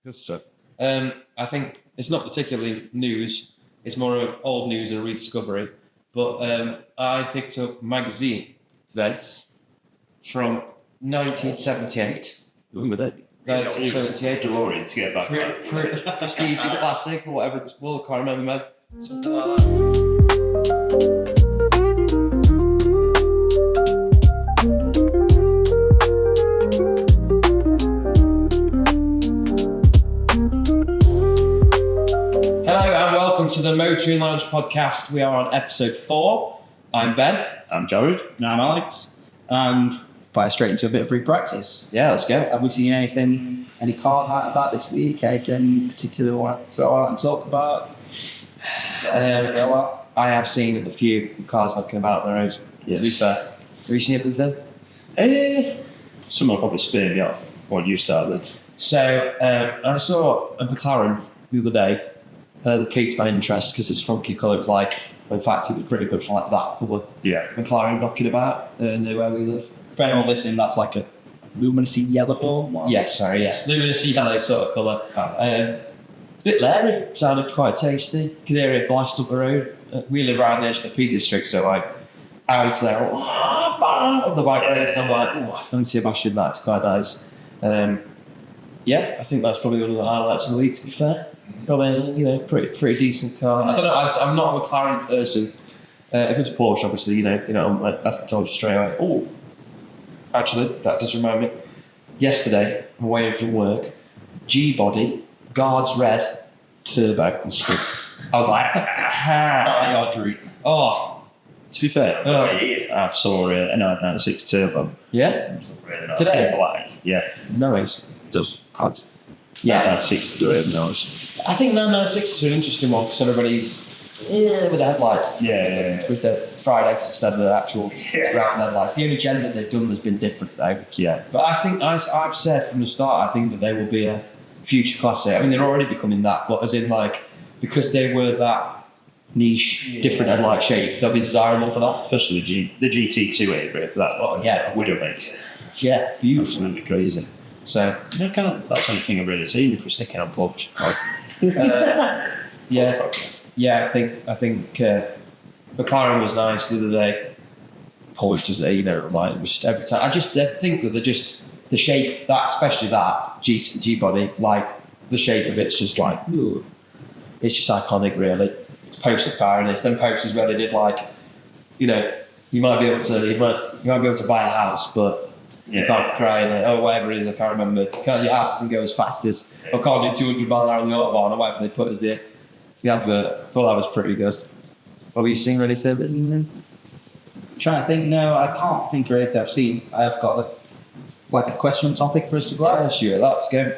Good stuff. I think it's not particularly news. It's more of old news and a rediscovery. But I picked up a magazine today from 1978. With it. 1978. DeLorean to get back. Prestige classic or whatever it's called. I can't remember, man. Something like that. To the Motoring Lounge podcast. We are on episode 4. I'm Ben. I'm Jared. And I'm Alex. And fire straight into a bit of free practice. Yeah, let's go. Have we seen any car hype about this week? Anything particular want to throw out and talk about? I have seen a few cars knocking about on the road. Yes. To be fair. Have you seen it with them? Someone probably spin me up what you started. So I saw a McLaren the other day. That piqued my interest because it's funky colour. It was like, in fact, it was pretty good for like that colour. Yeah. McLaren knocking about near where we live. For anyone listening, that's like a luminosity yellow one. Yes, sorry, yes. Luminosity yellow sort of colour. Bit leery, sounded quite tasty. Could hear it blast up the road. We live around the edge of the Peak District, so like out there, on the bike race, and I'm like, oh, I fancy a bashing that. It's quite nice. Yeah, I think that's probably one of the highlights of the week, to be fair. Probably, pretty decent car. I don't know. I'm not a McLaren person. If it's Porsche, obviously, I told you straight away. Oh, actually, that does remind me. Yesterday, I'm away from work. G-body, guards red, turbo. I was like, Your dream. oh. To be fair, I saw a 996 turbo. Yeah. Really nice. Today? Black. Yeah. Nice. Does hot. Yeah. 996 really nice. I think 996 is an interesting one because everybody's with the headlights. Yeah. With the fried eggs instead of the actual round headlights. The only gen that they've done has been different though. Yeah. But I think I've said from the start, I think that they will be a future classic. I mean, they're already becoming that, but as in like, because they were that niche, different headlight shape, they'll be desirable for that. Especially the GT2 area, that Widow makes. Yeah, beautiful. Absolutely crazy. So that's the only thing I've really seen if we're sticking on Porsche. Yeah, I think McLaren was nice the other day. Porsche does it, like just every time. I just think that the shape, that especially that G body, like the shape of it's just like, it's just iconic really. It's poster car and it's them posters where they did like, you might be able to buy a house, but you can't cry or whatever it is, I can't remember. Your house doesn't go as fast as, or can't do 200 mile an hour on the autobahn or whatever they put as the advert. I thought that was pretty good. What were you seeing, ready to bit? Trying to think, no, I can't think of anything I've seen. I've got a question topic for us to go out. Yeah, sure, let's go.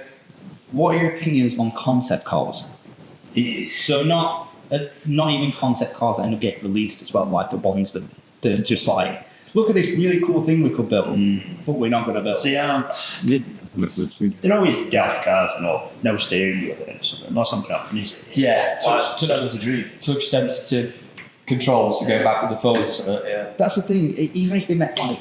What are your opinions on concept cars? So not even concept cars that end up getting released as well, like the ones that they're just like, look at this really cool thing we could build, but we're not going to build. See, they're always daft cars and all, no steering wheel and something. Not something happening. Yeah, touch sensitive controls to go backwards and forwards. Yeah. That's the thing. Even if they met like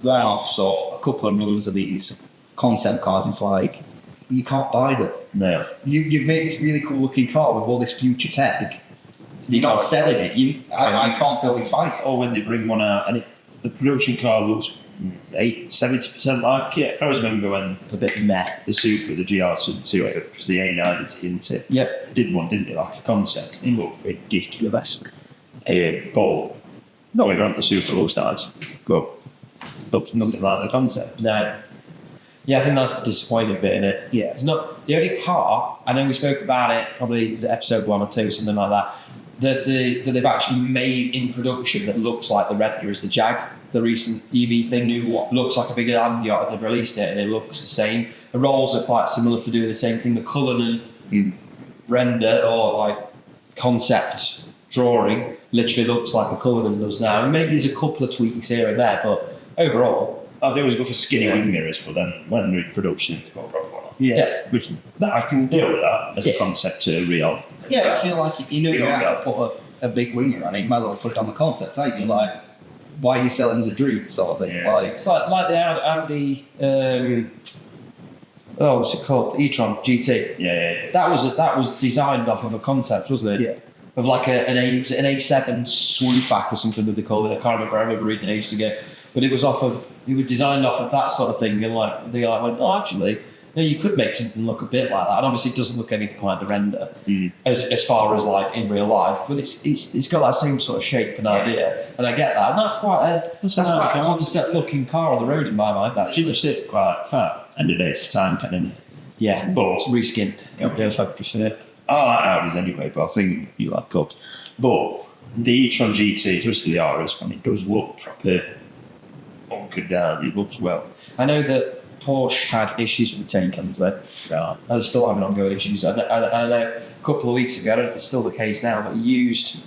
one-offs or a couple of numbers of these concept cars, it's like you can't buy them. No. You've made this really cool looking car with all this future tech. You're not selling it. I can't go and buy it. Or when they bring one out and the production car looks 70% like it. I always remember when A bit meh. the Supra, the GR2, it was the A90 into it. Yep. They did one, didn't they? Like a concept. It looked ridiculous. But no, we ran the Supra looks nice. But looks nothing like the concept. No. Yeah, I think that's the disappointing bit in it. Yeah. It's not the only car. I know we spoke about it. Probably was it episode 1 or 2, something like that. That they've actually made in production that looks like the Redna is the Jag, the recent EV thing. Looks like a bigger land yacht, and they've released it, and it looks the same. The rolls are quite similar for doing the same thing. The Cullinan render or like concept drawing literally looks like a Cullinan does now. And maybe there's a couple of tweaks here and there, but overall, They always go for skinny wing mirrors, but then when they're in production, they've got a proper one. Yeah. Which I can deal with that as a concept to real. Yeah, I feel like if you knew you were going to put a big winger on it, you might as well put it on the concept, aren't you? Like, why are you selling as a dream sort of thing? Yeah. Like, it's like the Audi what's it called? e-tron GT. Yeah. That was designed off of a concept, wasn't it? Yeah. Of like an A7 swoopback or something that they called it. I can't remember. I remember reading it ages ago. But it was designed off of that sort of thing. And like they like went, oh, actually, you could make something look a bit like that. And obviously, it doesn't look anything like the render as far as like in real life. But it's got that same sort of shape and idea. And I get that. And that's quite a concept looking car on the road in my mind. That She was sit quite fat. And it is time can. yeah, But reskinned. Yeah, 100%. I like Audis anyway, but I think you like Cubs. But the e-tron GT, especially the RS one, it does look proper bunkered down. It looks well. I know that Porsche had issues with the tank cans there. Right. And they're still having ongoing issues. I know a couple of weeks ago, I don't know if it's still the case now, but used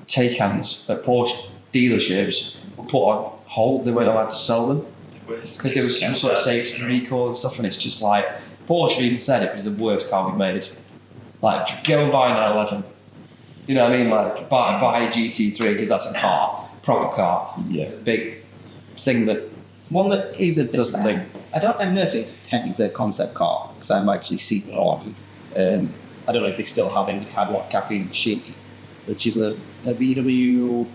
take cans at Porsche dealerships were put on hold. They weren't allowed to sell them because there was some sort of safety recall and stuff. And it's just like, Porsche even said it was the worst car we made. Like, go and buy an 911. You know what I mean? Like, buy a GT3 because that's a car, proper car. Yeah. Big thing that One that is a bit does the thing. I don't know if it's technically a concept car because I've actually seen it on. I don't know if they still have any Hadlock caffeine machine, which is a VW.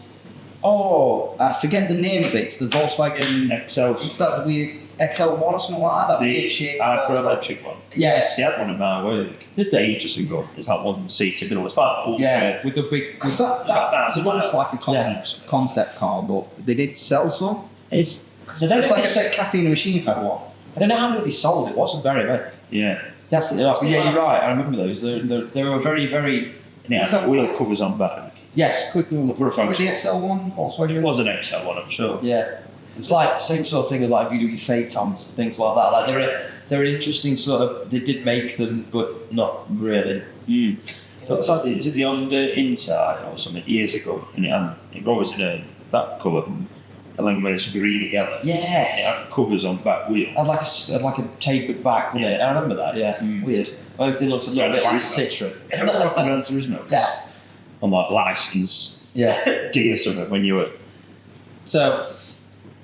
Oh, I forget the name of it. It's the Volkswagen XL. It's that weird XL1 or something like that. That The weird shape. electric one. Yes. They had one at my work. Did they? Ages ago. It's that one seated middle. It's like full Yeah, with the big. Because that's almost like a concept car, but they did sell some. It's. I don't know It's if like I it's- said, Caffeine Machine had one. I don't know how many they sold. It wasn't very many. Yeah. Definitely not. But yeah, you're right. I remember those. They were very, very. And it had wheel covers on back. Yes, quick move. Were a Was the XL1 Volkswagen? It was an XL one, I'm sure. Yeah, it's like same sort of thing as like VW Phaetons, things like that. Like they're an interesting sort of. They did make them, but not really. What's that? Is it the on the inside or something years ago? And it was in that colour, along with this greeny yellow. Yes. It had covers on back wheel. Had like a tapered back, didn't it? I remember that. Yeah, weird. Everything looks a little bit like a Citroen. Gran Turismo. Yeah. On like license Yeah. deal something when you were. So,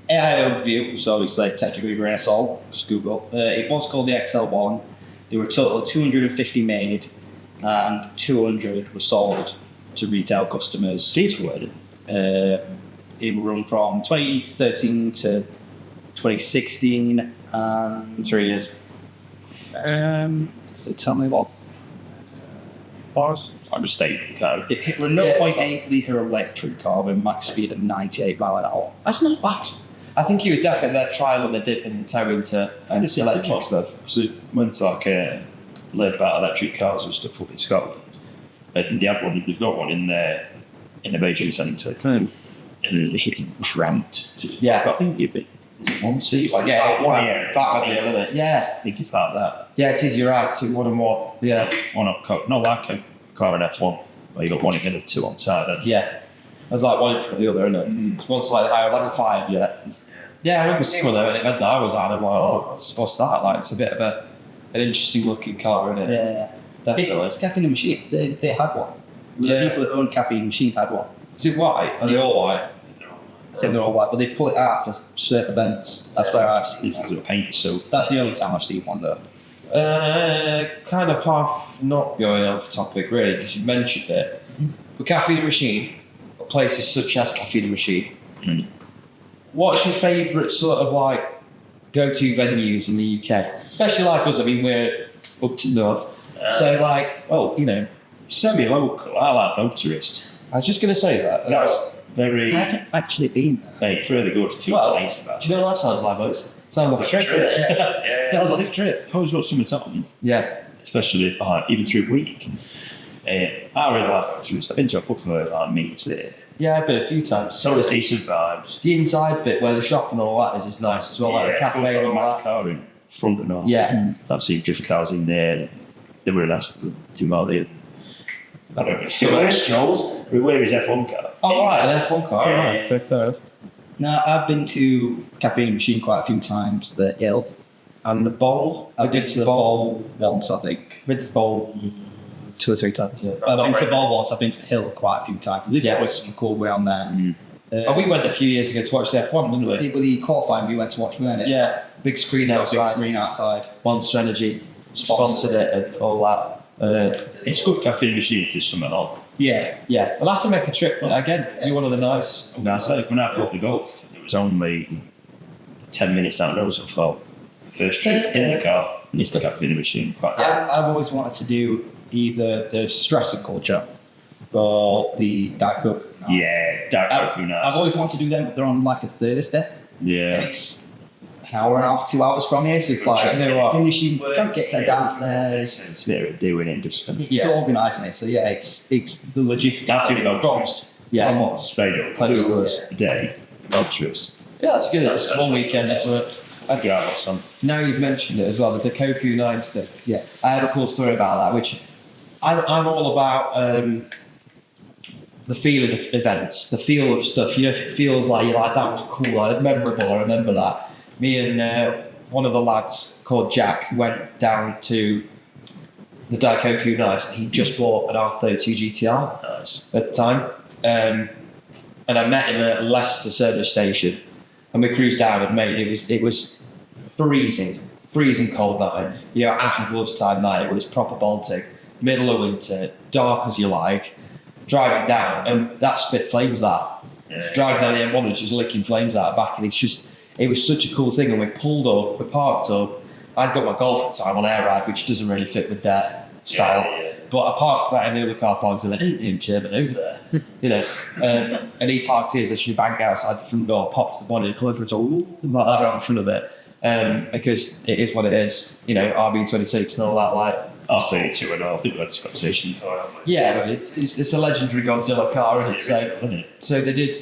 AI overview, so obviously technically grain of salt, just Google. It was called the XL1. There were a total of 250 made, and 200 were sold to retail customers. These were It run from 2013 to 2016, and 3 years. tell me what. bars. I'm a state car. It were 0.8 litre electric car with max speed of 98 mile an hour. That's not bad. I think it was definitely their trial and they dip in the toe into electric stuff. So it went to like learned about electric cars and stuff up in Scotland. And they have one, they've got one in their innovation centre. And it was ramped. Yeah. I think it'd be one seat. Like, Yeah, one that area. idea, isn't it? Yeah. I think it's like that. Yeah, it is. You're right. 2, 1 and 1. Yeah. One up, not like a car in F1, where you got one in the middle, two on side. And Yeah. There's like one in front of the other, isn't it? It's one slightly higher, like a 5. Yeah. Yeah, I remember seeing one there when it went that I was at. I'm like, oh, what's that? Like, it's a bit of an interesting looking car, isn't it? Yeah. Definitely. Caffeine Machine, they had one. Yeah. The people that own Caffeine Machine had one. Is it white? Are they all white? I think they're all white, but they pull it out for certain events. That's where I've seen it's one. a paint, so That's the only time I've seen one though. Kind of half not going off topic, really, because you mentioned it. But Caffeine Machine, places such as Caffeine Machine, what's your favourite sort of like go-to venues in the UK? Especially like us, I mean, we're up to north. So like, well, you know, semi-local. I like motorist. I was just going to say that. That's very, I haven't actually been there. it's really good. Two Well, places, do you know what that sounds like, boys? Sounds like a trip. Yeah. Sounds like a trip. I've always got something on, Yeah. especially even through week. I really like motorists. I've been to a couple of like meets there. Yeah, I've been a few times. So it's decent vibes. The inside bit where the shop and all that is nice as well, like the cafe and all that. car in front and all. Yeah. I've seen drift cars in there. They were nice to do all the. I don't know. So where's Joel's? Where is F1 car? Oh, right, an F1 car. Yeah. Right, fair enough. No, I've been to Caffeine Machine quite a few times. The Hill. And the bowl? I've been to the Bowl once, I think. Been to the bowl 2 or 3 times, yeah. I've been to the Bowl once. I've been to the Hill quite a few times. There's Yeah. always some cool way on there. We went a few years ago to watch the F1, didn't we? With the qualifying, we went to watch, weren't it? Yeah, big screen Big outside. screen outside. Monster Energy sponsored it and all that. It's good caffeine machine if there's something on. Yeah. Yeah, we'll have to make a trip again. Do one of the nights. No, so when I bought the Golf, it was only 10 minutes down the road, so I thought, first trip in the car, it's the caffeine machine. Quite I've always wanted to do either the stressor culture or the Diet Coke. Yeah, Dark Coke, I've always wanted to do them, but they're on like a Thursday. Yeah. And it's an hour and a half, 2 hours from here, so it's like, You know what? finishing work, getting down there. It's a bit of doing it, just. It's organising it, so yeah, it's the logistics. I think of it. Ultras. Yeah. Almost. Straight up. Close to us. A day. Ultras. Yeah, that's good. It's one weekend. So Yeah, I lost some. now you've mentioned it as well, the Koku 9 stick. Yeah. I have a cool story about that, which I'm all about the feeling of events, the feel of stuff. You know, if it feels like you're like, that was cool, like, memorable, I remember that. Me and one of the lads called Jack went down to the Daikoku Nice. He just bought an R32 GTR at the time. And I met him at Leicester service station, and we cruised down, and mate, it was freezing cold night. You know, hat and gloves time night. It was proper Baltic, middle of winter, dark as you like. Driving down, and that spit flames out. Driving down the M1 and just licking flames out the back, and it was such a cool thing. And we pulled up, we parked up. I'd got my Golf at the time on air ride, which doesn't really fit with their style. Yeah. But I parked that in the other car parks, and went, "Ain't Chairman over there," you know. And he parked his, literally banged outside the front door, popped the bonnet, called for it all like that around the front of it, because it is what it is, you know, RB26 and all that, like. R32 and all. I think we had this conversation before, haven't we? Yeah, but it's a legendary Godzilla car, isn't it? Isn't it? So they did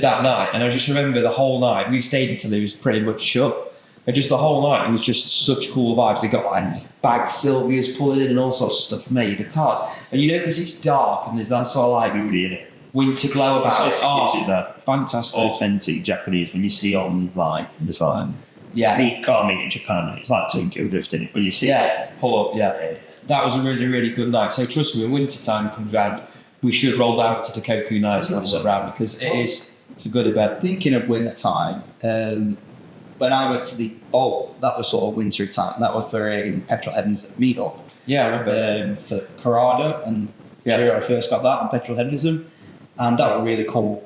that night, and I just remember the whole night. We stayed until it was pretty much shut, and just the whole night it was just such cool vibes. They got like bagged Sylvias pulling in and all sorts of stuff for me. The cars, and you know, because it's dark and there's that sort of like Moody, innit? winter glow about it. Gives Oh, it that fantastic! authentic Japanese when you see online. It's like, Yeah, you can't meet in Japan. It's like Tokyo Drift, innit? When you see yeah, pull up. Yeah, that was a really, really good night. So trust me, when winter time comes round, we should roll down to the Koku Nights and have a look round, because it is a good event. Thinking of winter time, when I went to that was sort of winter time. That was for a petrolhead meetup. Yeah, I remember. For Corrado, and I first got that on petrolheadism, and that was a really cool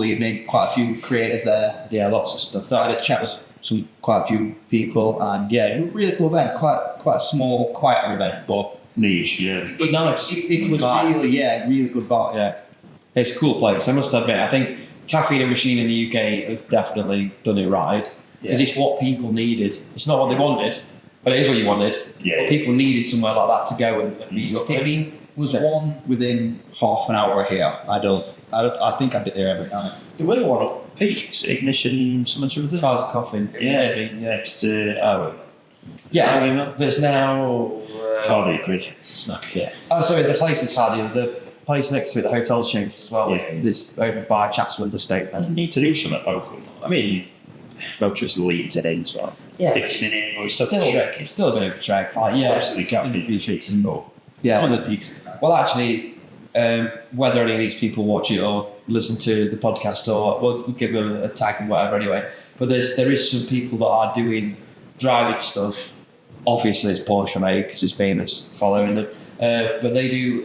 evening. Quite a few creators there. Yeah, lots of stuff. I had a chat with quite a few people, and yeah, it was a really cool event. Quite a small, quieter event, but niche, yeah. Nice. it was really good vibe. Yeah, it's a cool place. I must admit, I think Caffeine and Machine in the UK have definitely done it right, because it's what people needed. It's not what they wanted, but it is what you wanted. Yeah. But people needed somewhere like that to go and meet up. I mean, was one within half an hour here. I think I'd be there every night. There were one up Peaks, Ignition, something or other. Cars and Coffee. Yeah. Maybe, yeah. Next to our Yeah, there's now. Cardiac Grid. Yeah. Oh, sorry, the place in Cardiff, the place next to it, the hotel's changed as well. Yeah. It's over by Chatsworth Estate. I need to do something local. I mean, Vulture's leads it in as well. Yeah. Fixing it, but it's Still, such a trek. it's still a bit of a trek. Like, yeah, Obviously, Caffeine Peaks and more. yeah. Some of the peaks. Well, actually, whether any of these people watch it or listen to the podcast, or we'll give them a tag and whatever anyway. But there is some people that are doing driving stuff. Obviously, it's Porsche made because it's famous following them. But they do.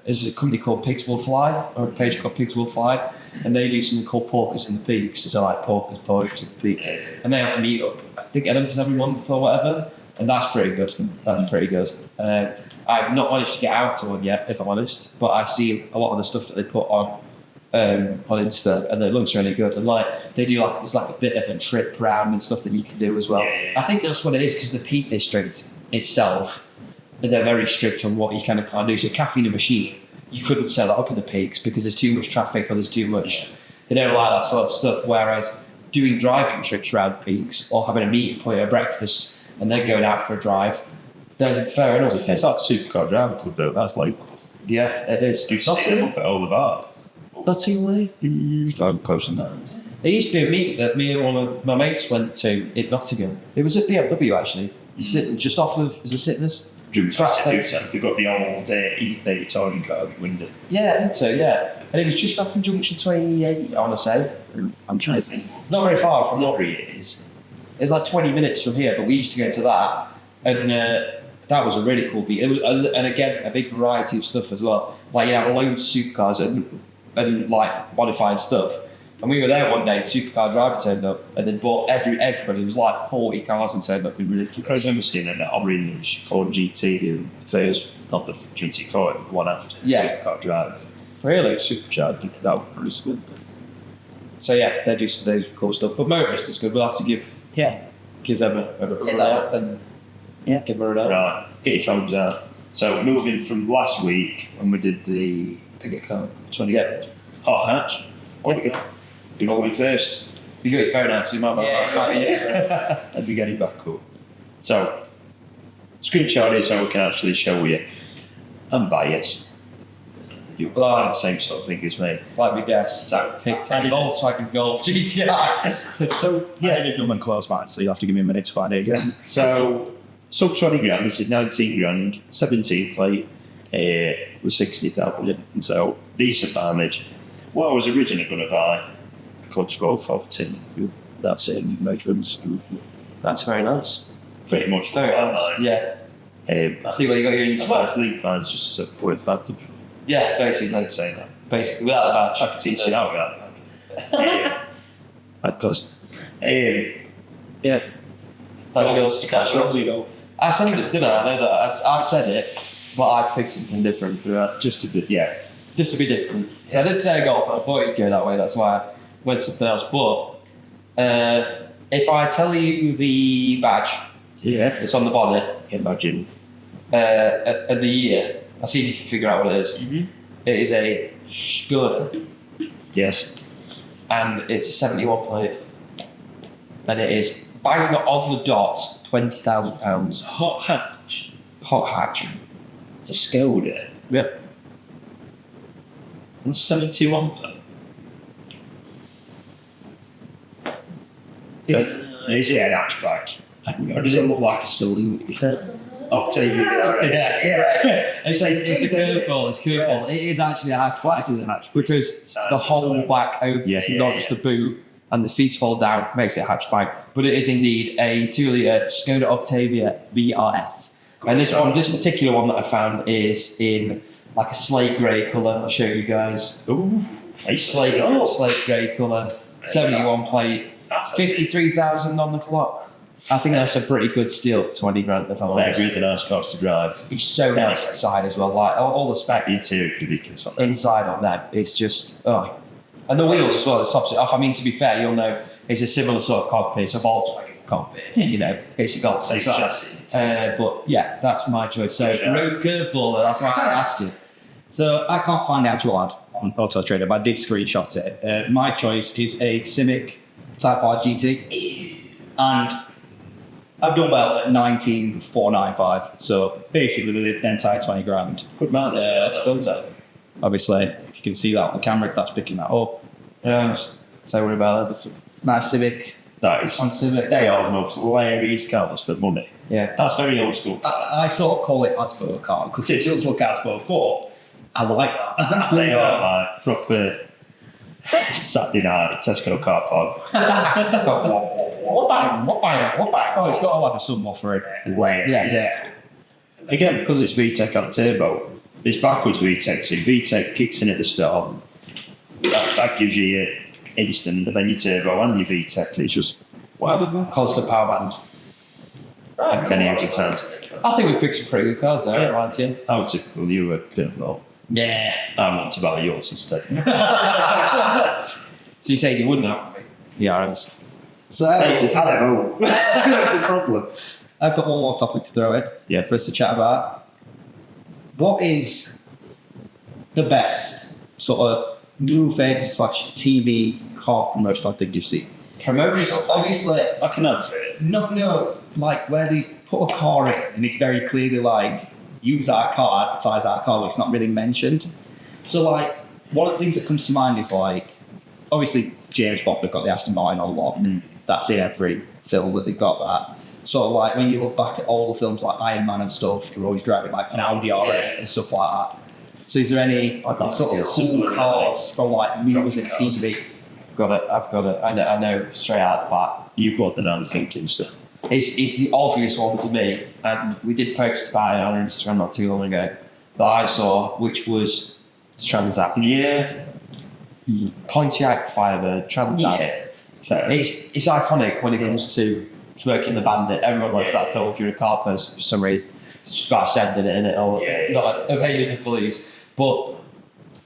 There's a company called Pigs Will Fly, or a page called Pigs Will Fly, and they do something called Porkers in the Peaks. So like Porkers in the Peaks, and they have a meet up. I think every month or whatever, and that's pretty good. That's pretty good. I've not managed to get out to one yet, if I'm honest, but I've seen a lot of the stuff that they put on Insta, and it looks really good. And like they do, there's like a bit of a trip round and stuff that you can do as well. I think that's what it is, because the Peak District itself, they're very strict on what you can and can't do. So Caffeine and Machine, you couldn't set that up in the Peaks because there's too much traffic or there's too much. They don't like that sort of stuff. Whereas doing driving trips around Peaks or having a meeting point or breakfast and then going out for a drive, then fair enough. It's like Supercar Driver Club though, that's local. Yeah, it is. Do you see them up at all the bar? Not too late. I'm close on that. There used to be a meet that me and one of my mates went to in Nottingham. It was at BMW actually. Sitting just off of, is it Sitness? Junction Glasgow. 210. They've got the old eBay touring car window. Yeah, I think so, yeah. And it was just off from Junction 28, I want to say. I'm trying to think. It's not very far from What it is. It's like 20 minutes from here, but we used to go to that. And that was a really cool beat. It was, and again, a big variety of stuff as well. Like, you know, loads of supercars and like modified stuff. And we were there one day, the supercar driver turned up and then bought everybody. It was like 40 cars and turned up. It was I ridiculous. remember seeing an orange Ford GT, the first, not the GT4, the one after. Yeah. Supercar drive. Really? Supercharged. That was really good. So yeah, they do some those cool stuff. But Motorist is good. We'll have to give them a run out and give them a run out. Right, get your phones out. So moving from last week when we did the ticket count, 20 hot hatch. What do you get? Do you know what first? You got your phone out, so you might Let me get it back up. So, screenshot it so we can actually show you. I'm biased. You like the same sort of thing as me. Like me guess. So, Picked a Volkswagen Golf GTI. so Yeah, I did them and close mine, so you'll have to give me a minute to find it again. So, sub 20 grand, this is 19 grand, 17 plate, with 60,000, so decent damage. What I was originally going to buy, a clutch bolt 14, that's it, measurements, That's very nice. pretty much Very like nice. mine. Yeah. I See what you got here in your Smart lead mine's just as a worth factor. Yeah, basically. I'd say that. Basically, without the badge. I could teach you how that. I'd cost. Yeah. That's yours. That's yours. go. I said this, didn't I? I know that. I said it, but I picked something different. Just a bit, yeah. Just to be different. So I did say golf, and I thought it'd go that way. That's why I went something else. But if I tell you the badge, Yeah. it's on the bonnet, Imagine. and the year, I'll see if you can figure out what it is. Mm-hmm. It is a Skoda, Yes. and it's a 71 plate, and it is bang on the dot, £20,000. Hot hatch. Hot hatch. A Skoda. Yep. And 71 per. Is it an hatchback? Or does it look like a saloon? I'll tell you. It's a curveball. It's curveball. It is actually a hatchback. This is a hatchback. Because the whole back opens, not just the boot, and the seats fall down, makes it a hatchback. But it is indeed a 2-litre Skoda Octavia VRS. And this particular one that I found is in like a slate grey colour. I'll show you guys. Ooh. Slate grey colour, 71 plate, 53,000 on the clock. I think that's a pretty good steal for 20 grand if I'm They're honest. really nice cars to drive. It's so nice inside as well. Like all the spec The interior is ridiculous on that. inside on that, it's just and the wheels as well. It tops it off. I mean, to be fair, you'll know it's a similar sort of cockpit. It's a Volkswagen cockpit. You know, it's a Golf. Same chassis. But yeah, that's my choice. So road curveball. That's why I asked you. So I can't find the actual ad on Auto Trader, but I did screenshot it. My choice is a Civic Type R GT, and I've done well at 19,495. So basically, the entire 20 grand. Good man. Obviously, if you can see that on the camera, if that's picking that up. So worry about that. Nice Civic. That is. On Civic. They are the most hilarious cars for money. Yeah. That's very old school. I sort of call it Aspo car because it does look Aspo, but I like that. They are like proper Saturday night Tesco car park. What bang? Oh, it's got to have a subwoofer in it. Yeah. Again, because it's VTEC on turbo, it's backwards VTEC. So VTEC kicks in at the start. That gives you your instant, and then your turbo and your VTEC. It's just Constant power band. penny every time. I think we've picked some pretty good cars there, right, Tim? How typical you were, turbo. Yeah. I want to buy yours instead. So you say you wouldn't have me? Yeah, I was. So I don't know. That's the problem. I've got one more topic to throw in for us to chat about. What is the best sort of movie / TV car promotion I think you've seen? Promotion? Obviously, I can answer it. no, like where they put a car in and it's very clearly like use our car, advertise our car, but it's not really mentioned. So like one of the things that comes to mind is like obviously James Bond, they've got the Aston Martin a lot. That's in every film that they've got that. sort of like when you look back at all the films like Iron Man and stuff, you're always driving like an Audi R8 and stuff like that. So is there any sort of cool cars from like movies and TV? I've got it. I know straight out the bat. You've got the damn thinking stuff. It's the obvious one to me, and we did post about it on Instagram not too long ago that I saw, which was Trans Am. Yeah. Pontiac Firebird Trans Am. Yeah. It's iconic when it comes to Smoking the Bandit. Everyone likes that film if you're a car person for some reason. It's just about sending it in it or not evading the police. But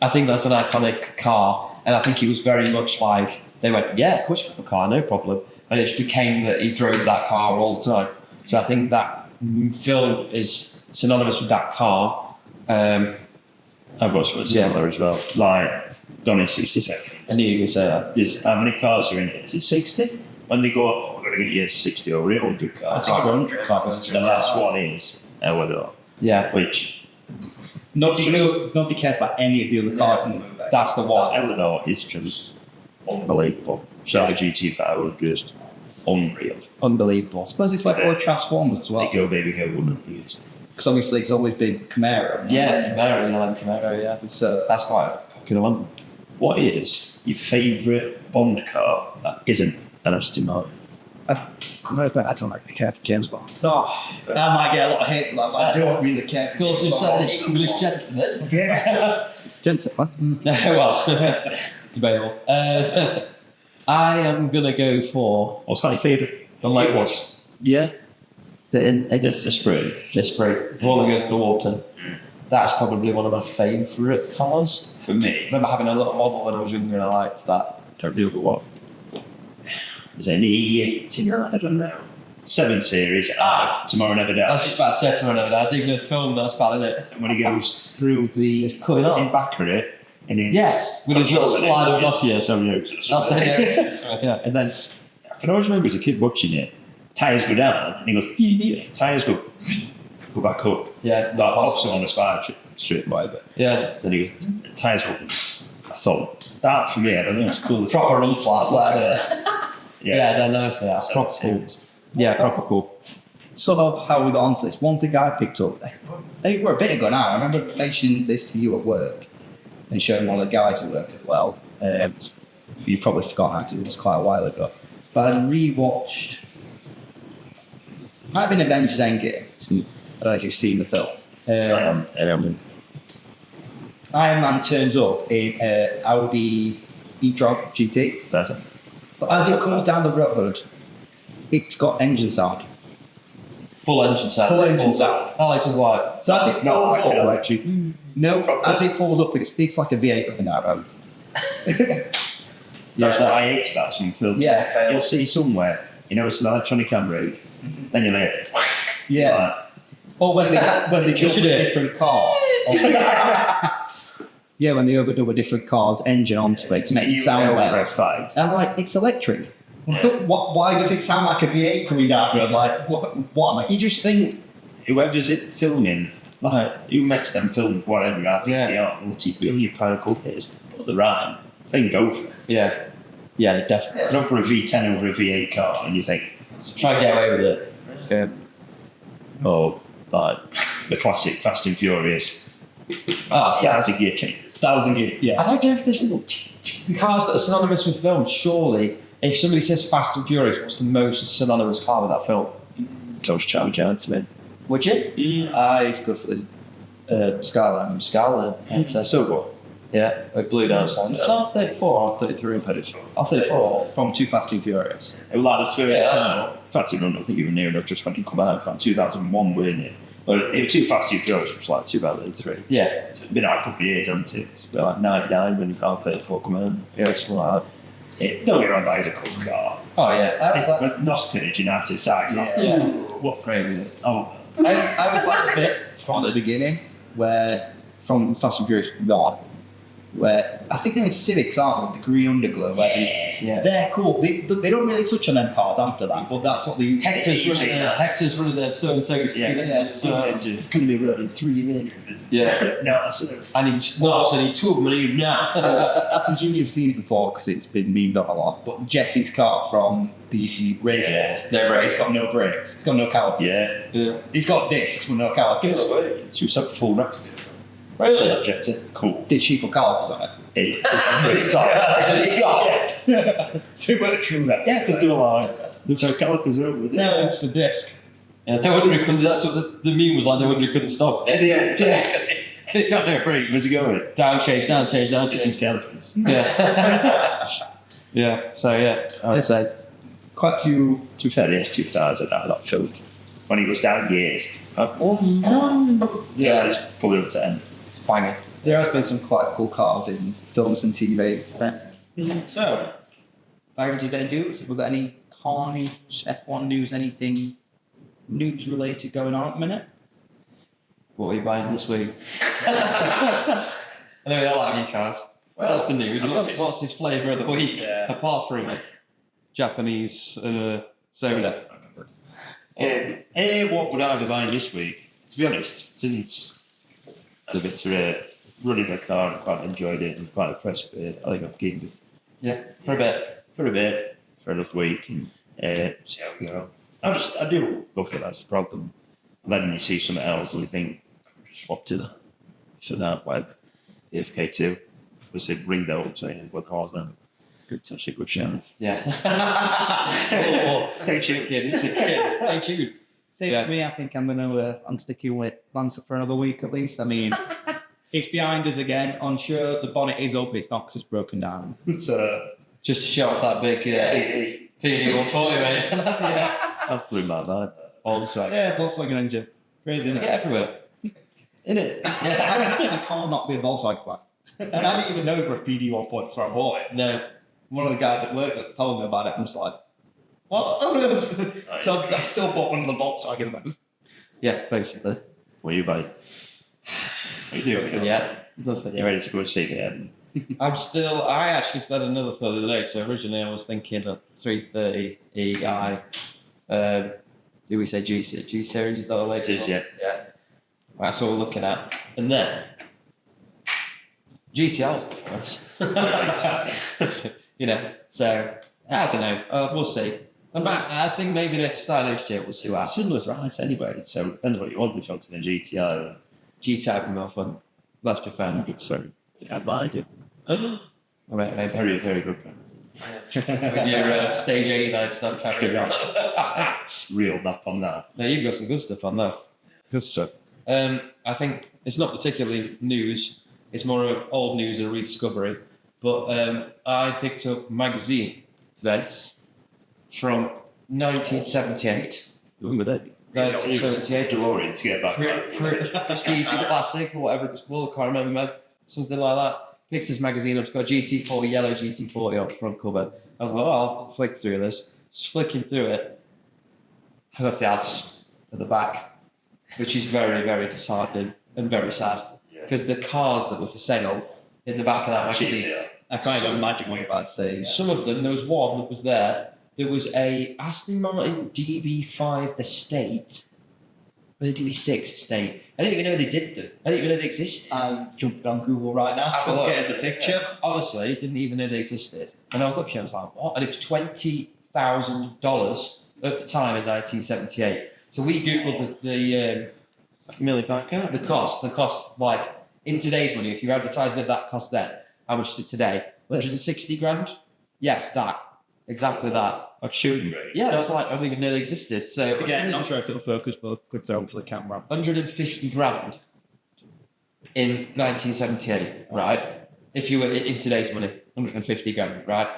I think that's an iconic car, and I think it was very much like they went, yeah, of course you have a car, no problem. And it just became that he drove that car all the time. So I think that film is synonymous with that car. I've got something similar as well. Like, Donny 67. I knew you were going to say that. There's how many cars are in it? Is it 60? When they go, oh, we're going to get you 60 or 100 cars. I think 100 cars. The last one is Eleanor. Yeah. Which, Nobody cares about any of the other cars in the movie. That's the one. Eleanor is just unbelievable. Shelby GT5 just unreal. Unbelievable. I suppose it's like all Transformers as well. They go, baby, go, wouldn't be used. Because obviously it's always been Camaro. Yeah, Camaro, yeah. So That's quite a popular one. What is your favourite Bond car that isn't an Aston Martin? I don't like care for James Bond. Oh, I might get a lot of hate. Like, I don't really care. of course, you said it's English gentleman. Gentleman. Well, debatable. I am going to go for What's that your favourite? the light was. Yeah. The Spray. spray. Rolling goes to the water. That's probably one of my favourite cars. For me, I remember having a little model when I was younger and I liked that. don't know what. Is there any 89? I don't know. 7 Series. Tomorrow Never I was Dies. just about to say to one that's even a film that's bad, isn't it? And when he goes through the. It's cutting Is off. he back at it? And he's Yes, with his little slide off you. So, That's it. Yeah. And then I can always remember as a kid watching it, tyres go down, and he goes, yeah, tyres go back up. Yeah. That pops him on the spine straight away, but Yeah. then he goes, tyres go up. I thought, that for me, I don't know, it's cool. Proper run flats like that. Yeah, they're nice. They are. Proper Proper cool. series. Yeah, proper cool. Sort of how we got onto this. One thing I picked up, they were a bit ago now. I remember mentioning this to you at work and showing one of the guys at work as well. You probably forgot actually, it was quite a while ago. But I rewatched. Might have been Avengers Endgame. I don't know if you've seen the film. Iron Iron Man turns up in Audi e-tron GT. That's it. But as it comes down the road, it's got engine sound. Full engine sound. Full engine sound. Alex is like, So as it No, pulls I can up, electric. no, as it pulls up, it speaks like a V8 coming out of That's what I hate about some films. Yeah. You'll see somewhere, it's an electronic camera, then you're like, Yeah. Or when they jump should to do it. different cars. Yeah, when they overdub a different car's engine onto it to make it sound for a better. fight. And I'm like, it's electric. Why does it sound like a V8 coming down? I'm like, what? You just think, whoever's it filming, like, who makes them film whatever, multi-billion pound companies, put the rhyme, thing go for it. yeah. Yeah, definitely. Don't put a V10 over a V8 car and you think, Try to get away with it. Yeah. oh, like, the classic Fast and Furious, Oh, yeah. 1,000 gear changes. 1,000 gear, yeah. I don't know if there's cars that are synonymous with film. Surely, if somebody says Fast and Furious, what's the most synonymous car with that film? George Charlie Johnson, Would you? I'd go for the Skyline. Scarlet. man. So what? Yeah, with blue down sign. Is that 34 or 33? Oh, 34. From Too Fast and Furious. It was like the first Yeah, that's time. In fact, I don't think you were near enough just when it came out, about 2001, weren't it? But it was Too Fast and Furious, it was like 2003. Yeah. It's been out a couple of years, hasn't it? It's been like 99 when car 34 come out. Yeah, it's like that. Don't get me wrong, that is a cool car. Oh, yeah. I was like, But not spinach United side. Yeah. Yeah. What's Crazy. Oh, I was like a bit from the beginning, where from Fast and Furious 1, where I think they're in Civics, aren't they? The green underglow. Yeah. They're cool. They don't really touch on them cars after that, but that's what they. Hector's running there, so It's going to be running 3 minutes. Yeah. No, so I need 2 of them in now. I presume you've seen it before because it's been memed up a lot. But Jesse's car from the race wars, it's got no brakes. It's got no calipers. yeah. He's got discs with no calipers. She was up full wrap. Really? That Jetta. Cool. Did she put calipers on it? It Too much true that. Yeah, because they were like, there's no calipers over there. No, it's the disc. Yeah, no wonder he couldn't. That's what the meme was like. No wonder he couldn't stop. Yeah. He's got no brakes. Where's he going? Down, change. Some calipers. Yeah. Yeah. So yeah, I'd say. Quite a few. To be fair, the S2000 had that filled. When he was down years. Yeah. It's probably up to end. Banging. There has been some quite cool cars in films and TV. So, Byron, do you got any news? Have we got any car news, F1 news, anything news related going on at the minute? What are you buying this week? I know they all like new cars. Well, that's the news. What's his flavour of the week? Yeah. Apart from Japanese soda. What would I be buying this week? To be honest, since I had a bit of running the car and quite enjoyed it and quite impressed with it, I think I'm keen to Yeah, for a bit. for another week. See how we go. I do love it, that's the problem. And then you see something else and you think, just swap to that, like the FK2. We said ring the old saying with cars now. It's actually a good show. Yeah. Stay tuned. Stay tuned. For me, I think I'm sticking with Lancer for another week at least. I mean, it's behind us again. On sure, the bonnet is up. It's not because it's broken down. So Just to show off that big PD 140, mate. I've blew my mind. All the way. yeah, Volkswagen engine. Crazy, isn't Get it? everywhere. Innit? I can't not be a Volkswagen fan. And I didn't even know for a PD 140 before I bought it. No. One of the guys at work that told me about it, I'm just like, what? So I've still bought one of the Volkswagen then. Yeah, basically. What are you buying? What are you doing? Yeah. Nothing. You ready to go and see me? I actually said another thought the other day. So originally I was thinking of 330 EI. Do we say G series? Is that the latest? It is, yeah. Yeah. That's what we're looking at. And then GTR's nice. So I don't know. We'll see. I think maybe next start next year we'll see what happens. Similar's right anyway, so depends what you want with Johnson and GTR. GTR would be more fun. Let's be fair. So, I'd mind it. Maybe. Very, very good friend. With your stage 89 stuff carrying on. Real map on that. No, you've got some good stuff on that. Good stuff. I think it's not particularly news. It's more of old news and rediscovery. But I picked up a magazine today from 1978. Remember that? 1978. DeLorean to get back. Prestige Classic or whatever it's called. I can't remember. Something like that. Picked this magazine up. It's got GT40, yellow GT40 on the front cover. I was like, I'll flick through this. Just flicking through it. I got the ads at the back, which is very, very disheartening and very sad. Because the cars that were for sale in the back of that magazine. I can't even imagine what you're about to say. Yeah. Some of them, there was one that was there. There was a Aston Martin DB5 Estate. Or the DB6 Estate. I didn't even know they did them. I didn't even know they existed. I'm jumping on Google right now Have a to look. get us a picture. Honestly, didn't even know they existed. And I was looking, I was like, what? And it was $20,000 at the time in 1978. So we Googled the £1,000,000 cost, like, in today's money, if you're advertising at that cost then, how much is it today? 160 grand? Yes, that. Exactly that. Like shooting range. Yeah, I was like, I didn't even know they existed. So Again, not sure if it'll focus, but could throw up to the camera. 150 grand in 1978, right? If you were in today's money, 150 grand, right?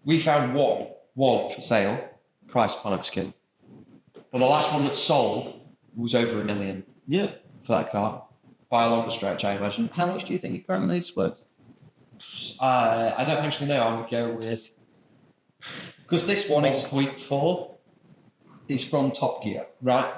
We found one for sale, price upon its skin. But the last one that sold was over $1 million. Yeah. For that car. By a longer stretch, I imagine. How much do you think it currently is worth? I don't actually know. I would go with Because this one is 1.4. from Top Gear, Right.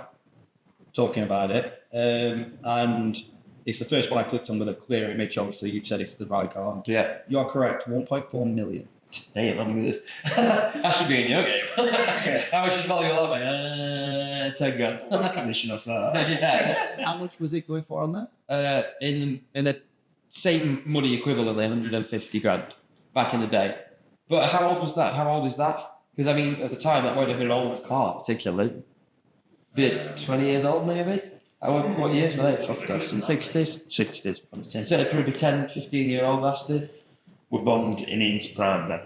talking about it. And It's the first one I clicked on with a clear image. Obviously, you said it's the right car. Yeah. You are correct. 1.4 million. Damn, I'm good. That should be in your game. How much is value of that, mate? 10 grand. Commission of that. Yeah. How much was it going for on that? In the same money equivalent, 150 grand back in the day. But how old was that? How old is that? Because I mean, at the time, that would have been an old car, particularly. Bit 20 years old, maybe. What years were they? 60s. 60s. So it'd probably be 10, 15-year-old bastard. Were Bond in its prime then?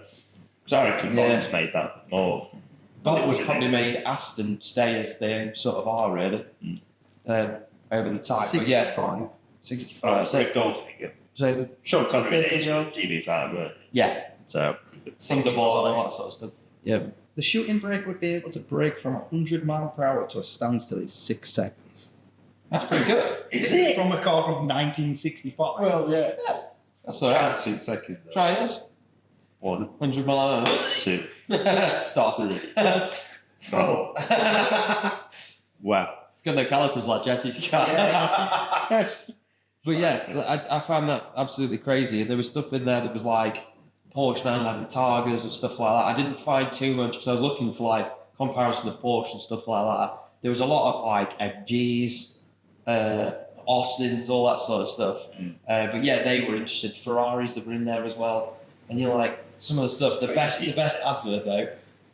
Because I reckon Yeah. Bond's made that more. Bond was probably made Aston stay as they sort of are, really, over the time. But yeah, 65. 65. Red Goldfinger. So, Sean Connery 13-year-old? TV5, but yeah, so Singapore and all that sort of stuff. Yeah. The shooting brake would be able to brake from 100 mile per hour to a standstill in 6 seconds. That's pretty good. is it? From a car from 1965. Well, yeah. That's all right. Can't see second. Try yours. 1, 100 mile an hour. 2. Start. Oh. Wow. Got no calipers like Jesse's car. But yeah, I found that absolutely crazy. And there was stuff in there that was like Porsche 911 Targas and stuff like that. I didn't find too much because I was looking for like comparison of Porsche and stuff like that. There was a lot of like MGs, Austins, all that sort of stuff. But yeah, they were interested. Ferraris that were in there as well. And you're like, some of the stuff, the best advert though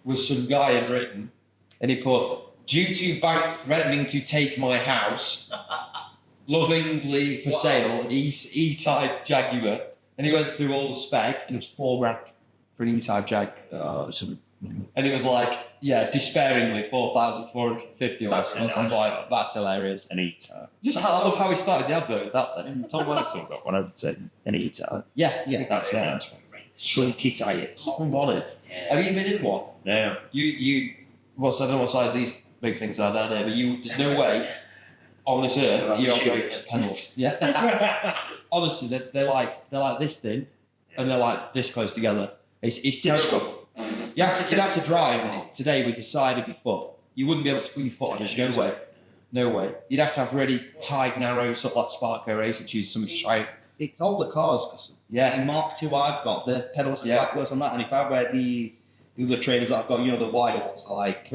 was some guy in Britain, and he put, due to bank threatening to take my house, lovingly for sale, E-Type Jaguar. And he went through all the spec, and it was 4 grand for an E-Type Jag. And it was like, yeah, despairingly 4,450 or something. I was like, that's hilarious. An E-Type. Just I love how he started the advert with that then. Tom Wilson got one, I would say. An E-Type. Yeah, That's nice. Slinky tyres. bonnet. Have you been in one? No. Well, so I don't know what size these big things are down there, but there's no way on this earth you're going to panels. Yeah. Honestly, they're like this thin, and they're like this close together. It's terrible. You'd have to drive today with the side of your foot. You wouldn't be able to put your foot on it. No way. No way. You'd have to have really tight, narrow, sort of like Sparco racing shoes, something to try. It's all the cars, because Yeah. Mark II I've got, the pedals are Yeah. quite close on that, and if I wear the other trainers that I've got, the wider ones, like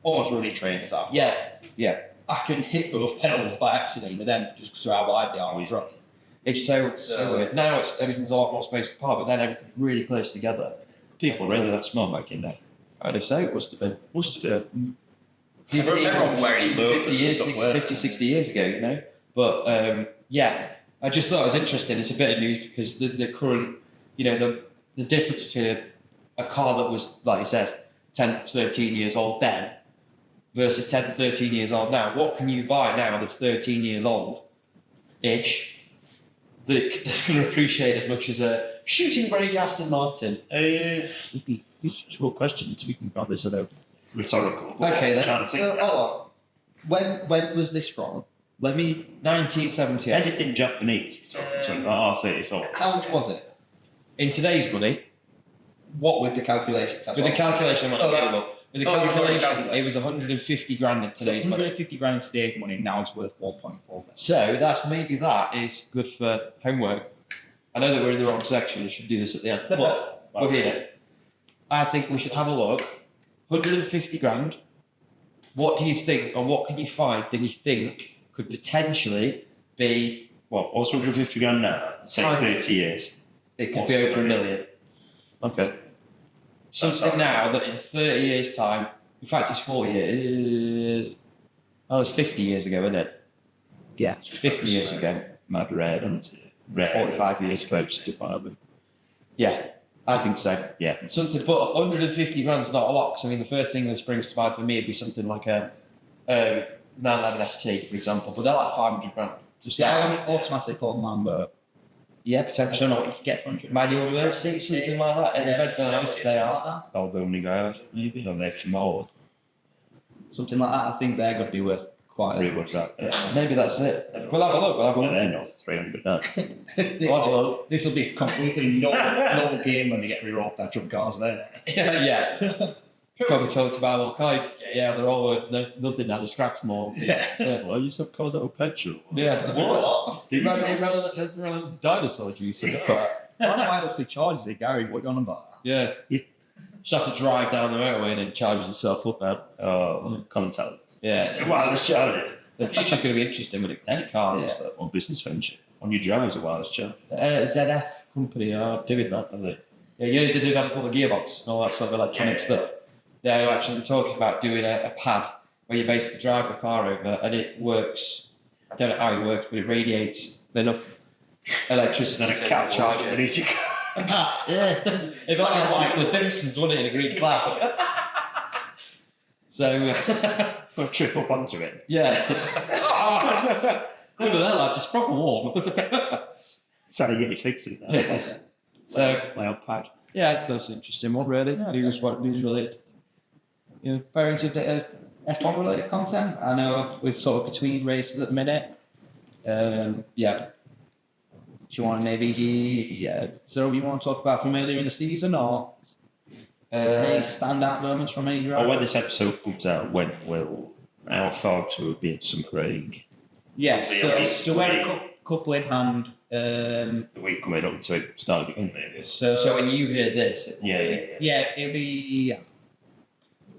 almost running trainers that I've got, Yeah. I can hit those pedals by accident with them just because of how wide they are on front. It's so weird. Now everything's a lot more spaced apart, but then everything's really close together. People really that small back in there. I'd say it must have been. Everyone wearing loafers 50 and years, stuff, weren't 50, 60 years ago, But yeah, I just thought it was interesting. It's a bit of news because the current, the difference between a car that was, like you said, 10, 13 years old then versus 10, 13 years old now. What can you buy now that's 13 years old-ish that's going to appreciate as much as a shooting brake Aston Martin? It's a good question to be about this about rhetorical. Okay, then. Trying to think. So, when was this from? Let me. 1978. Anything Japanese? R34. How much was it? In today's money, What with the calculations? with the calculation, I'm not Oh, available. With the oh, you've already calculation, calculated. it was 150 grand in today's money. 150 grand in today's money, now it's worth 1.4 grand. So that is good for homework. I know that we're in the wrong section. We should do this at the end. But we're here. I think we should have a look. 150 grand. What do you think, or what can you find that you think could potentially be? What? What's 150 grand now? Say 30 years. It could be over $1 million. Okay. Something now that in 30 years' time, in fact, it's 4 years. Oh, it's 50 years ago, isn't it? Yeah. 50 years ago. Mad red, isn't it? Red. 45 years ago. Close to Barbie. Yeah, I think so. Yeah. Something, but 150 grand's not a lot. Because I mean, the first thing that springs to mind for me would be something like a 911 ST, for example. But they're like 500 grand. Just Yeah, automatic or Lambo. yeah, I don't potentially. know what you could get for 100. Manual reverse seat, something like that. In bed, they are. All the only guys, maybe, or they're from old. Something like that, I think they're going to be worth quite Really what's that? Maybe that's it. We'll have a look. We'll have a Well, look. they're not 300 now. We'll have a look. This will be a completely no game when they get re-rolled petrol cars, won't it? Yeah. Probably talked about what car you could get. Yeah, they're all worth nothing now. The scraps more. Yeah. Well, you still cause that with petrol. Yeah. What? He ran a dinosaur juice. Why wirelessly charges it, Gary? What you on about? Yeah. Just have to drive down the motorway and it charges itself up now. Oh, contact. Yeah. It's a wireless charger. The future's going to be interesting when it comes to cars and stuff. On business venture. On your drives, a wireless charger. ZF company are doing that, aren't they? Yeah, you know, they develop all the gearboxes and all that sort of electronic stuff. They're actually talking about doing a pad where you basically drive the car over and it works. I don't know how it works, but it radiates enough electricity Then a to cat charge charger it. underneath your car. Yeah, if I like the Simpsons, wouldn't it, in a green cloud? So, Got to trip up onto it. yeah. Good with that, lads. It's proper warm. So you get your fixes now. So, My old pad. yeah, that's an interesting one, really. News related. You know, very into a bit of F1 related content. I know we're sort of between races at the minute. Yeah. Do you want to maybe, so you want to talk about from earlier in the season or any standout moments from any drive? When this episode comes out, when will our folks will be at some praying? Yes, Yeah, so we're a couple in hand. The week coming up to it, starting again, maybe. So when you hear this, Yeah. Yeah, it'll be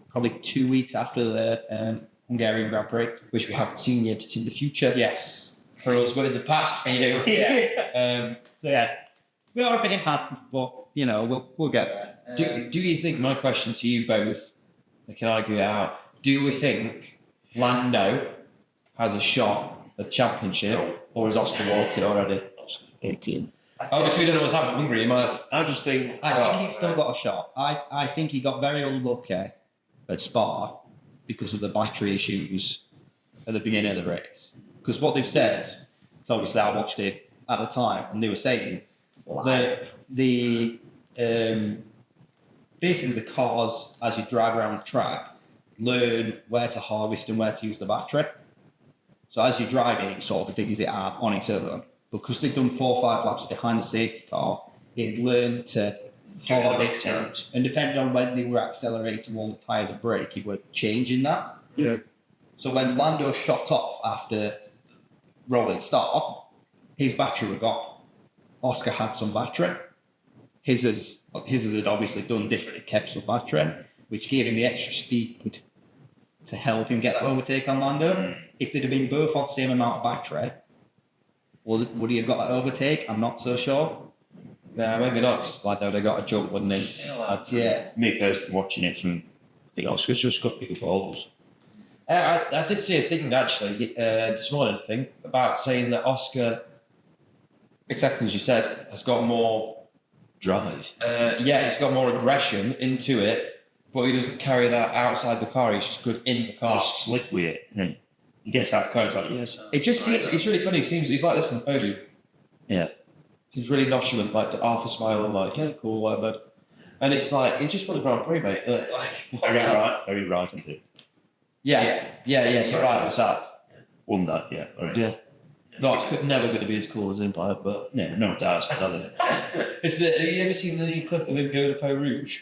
probably 2 weeks after the Hungarian Grand Prix. which we haven't seen yet, it's in the future. Yes. For us, but in the past for you. So yeah, we are a bit in hand, but you know we'll get there. Do you think, my question to you both, I can argue it out, do we think Lando has a shot at the championship or has Oscar walked it already? 18. Obviously we don't know what's happened in Hungary, he might have. I just think. I think he's still got a shot. I think he got very unlucky at Spa because of the battery issues at the beginning of the race. Because what they've said, so obviously I watched it at the time, and they were saying that basically the cars, as you drive around the track, learn where to harvest and where to use the battery. So as you're driving, it sort of figures it out on its own. Because they've done 4 or 5 laps behind the safety car, it learned to harvest it. And depending on when they were accelerating all the tyres and brake, it were changing that. Yeah. So when Lando shot off after rolling start, his battery were gone. Oscar had some battery. His had obviously done different. It kept some battery, which gave him the extra speed to help him get that overtake on Lando. If they'd have been both on the same amount of battery, would he have got that overtake? I'm not so sure. Nah, maybe not, 'cause Lando, they got a jump, wouldn't they? Yeah. Me personally watching it from, I think Oscar's just got bigger balls. I did see a thing actually this morning, I think, about saying that Oscar, exactly as you said, has got more. Drive. He's got more aggression into it, but he doesn't carry that outside the car. He's just good in the car. Just slick with it. And he gets out of the car, he's like, yes. It just seems, it's really funny. He's like this on the podium. Yeah. He's really nonchalant, like half a smile, and like, yeah, cool, whatever. And it's like, he just won the Grand Prix, mate. Very right, I think. Yeah, so right, what's that? Won that, yeah. Right. Yeah. No, it's never going to be as cool as Empire, but. No doubt. Have you ever seen the clip of him going to Peau Rouge?